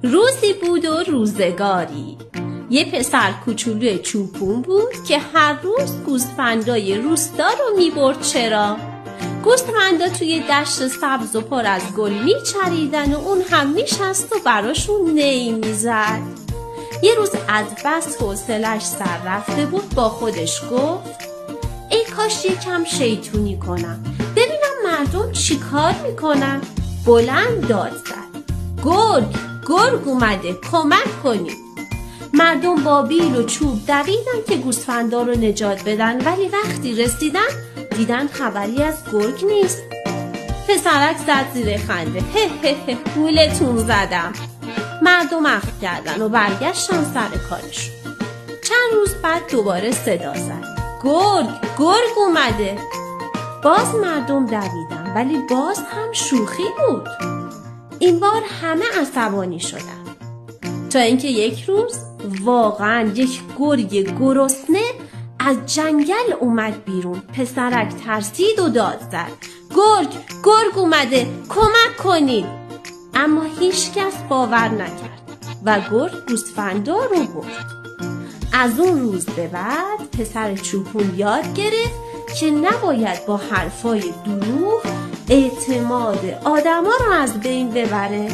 روزی بود و روزگاری، یه پسر کوچولوی چوپون بود که هر روز گوسفندای روستا رو میبرد. چرا؟ گوسفندا توی دشت سبز و پر از گل میچریدن و اون هم میشست و براشون نی میزد. یه روز از بس حوصله‌اش سر رفته بود، با خودش گفت ای کاش یکم شیطونی کنم، ببینم مردم چی کار میکنن. بلند داد زد گرگ اومده، کمک کنید. مردم با بیل و چوب دویدن که گوسفندا رو نجات بدن، ولی وقتی رسیدن دیدن خبری از گرگ نیست. پسرک زد زیر خنده، هه گولتون زدم. مردم اخم کردن و برگشتن سر کارشون. چند روز بعد دوباره صدا زد، گرگ اومده. باز مردم دویدن، ولی باز هم شوخی بود. این بار همه عصبانی شدن، تا اینکه یک روز واقعا یک گرگ گرسنه از جنگل اومد بیرون. پسرک ترسید و داد زد، گرگ اومده، کمک کنید. اما هیچ کس باور نکرد و گرگ گوسفندا رو برد. از اون روز به بعد پسر چوپون یاد گرفت که نباید با حرفای دروغ اعتماد آدما رو از بین ببره.